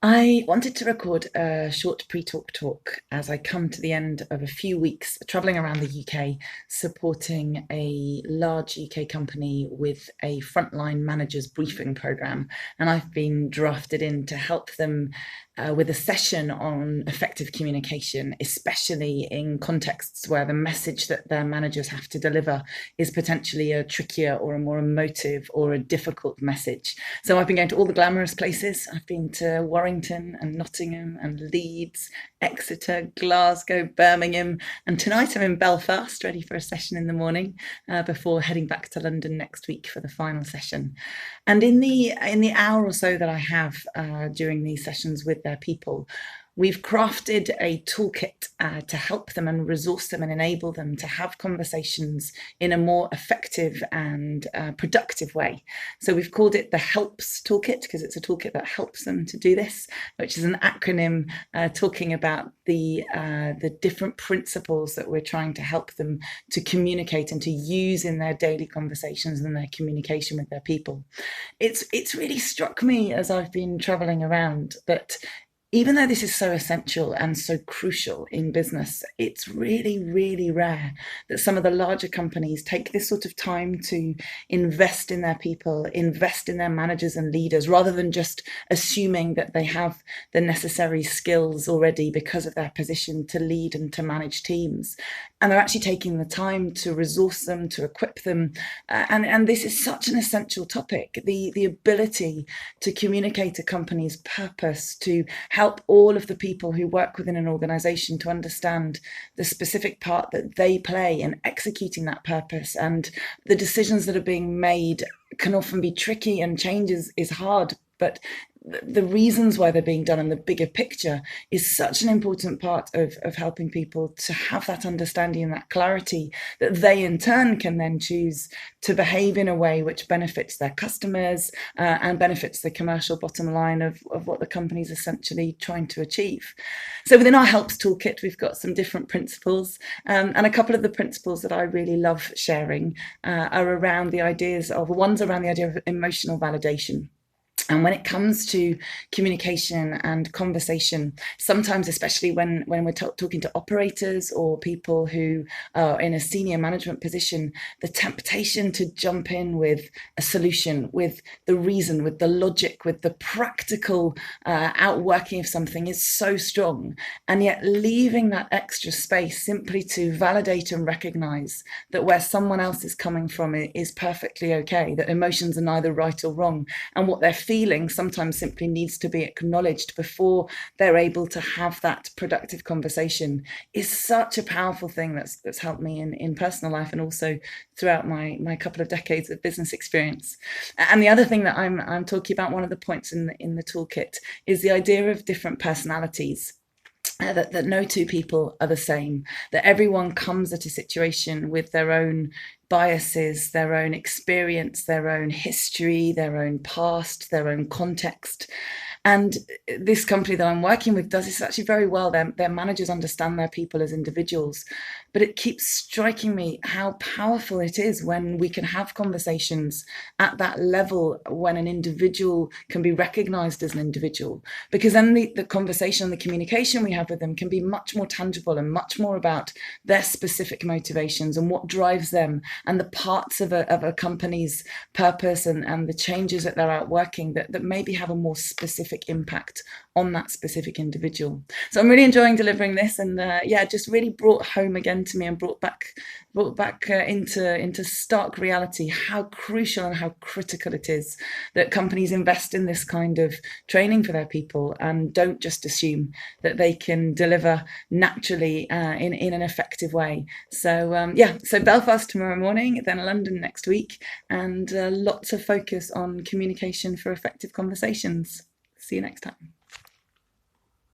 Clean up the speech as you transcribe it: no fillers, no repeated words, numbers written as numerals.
I wanted to record a short pre-talk talk as I come to the end of a few weeks traveling around the UK, supporting a large UK company with a frontline managers briefing program. And I've been drafted in to help them with a session on effective communication, especially in contexts where the message that their managers have to deliver is potentially a trickier or a more emotive or a difficult message. So I've been going to all the glamorous places. I've been to Warrington and Nottingham and Leeds, Exeter, Glasgow, Birmingham, and tonight I'm in Belfast, ready for a session in the morning before heading back to London next week for the final session. And in the hour or so that I have during these sessions with their people, we've crafted a toolkit to help them and resource them and enable them to have conversations in a more effective and productive way. So we've called it the Helps Toolkit because it's a toolkit that helps them to do this, which is an acronym talking about the different principles that we're trying to help them to communicate and to use in their daily conversations and their communication with their people. It's really struck me as I've been traveling around that even though this is so essential and so crucial in business, it's really, really rare that some of the larger companies take this sort of time to invest in their people, invest in their managers and leaders, rather than just assuming that they have the necessary skills already because of their position to lead and to manage teams. And they're actually taking the time to resource them, to equip them. And this is such an essential topic, the ability to communicate a company's purpose, to help all of the people who work within an organization to understand the specific part that they play in executing that purpose. And the decisions that are being made can often be tricky and change is hard, but the reasons why they're being done and the bigger picture is such an important part of helping people to have that understanding and that clarity that they in turn can then choose to behave in a way which benefits their customers and benefits the commercial bottom line of what the company's essentially trying to achieve. So within our Helps Toolkit, we've got some different principles, and a couple of the principles that I really love sharing are around the ideas of, one's around the idea of emotional validation. And when it comes to communication and conversation, sometimes, especially when we're talking to operators or people who are in a senior management position, the temptation to jump in with a solution, with the reason, with the logic, with the practical outworking of something is so strong. And yet leaving that extra space simply to validate and recognize that where someone else is coming from is perfectly okay, that emotions are neither right or wrong, and what they're feeling sometimes simply needs to be acknowledged before they're able to have that productive conversation is such a powerful thing that's helped me in personal life and also throughout my couple of decades of business experience. And the other thing that I'm talking about, one of the points in the toolkit, is the idea of different personalities. That no two people are the same, that everyone comes at a situation with their own biases, their own experience, their own history, their own past, their own context. And this company that I'm working with does this actually very well. Their managers understand their people as individuals, but it keeps striking me how powerful it is when we can have conversations at that level, when an individual can be recognized as an individual, because then the conversation, the communication we have with them can be much more tangible and much more about their specific motivations and what drives them and the parts of a company's purpose and the changes that they're outworking that maybe have a more specific impact on that specific individual. So I'm really enjoying delivering this, and just really brought home again to me and brought back into stark reality how crucial and how critical it is that companies invest in this kind of training for their people and don't just assume that they can deliver naturally in an effective way. So so Belfast tomorrow morning, then London next week, and lots of focus on communication for effective conversations. See you next time.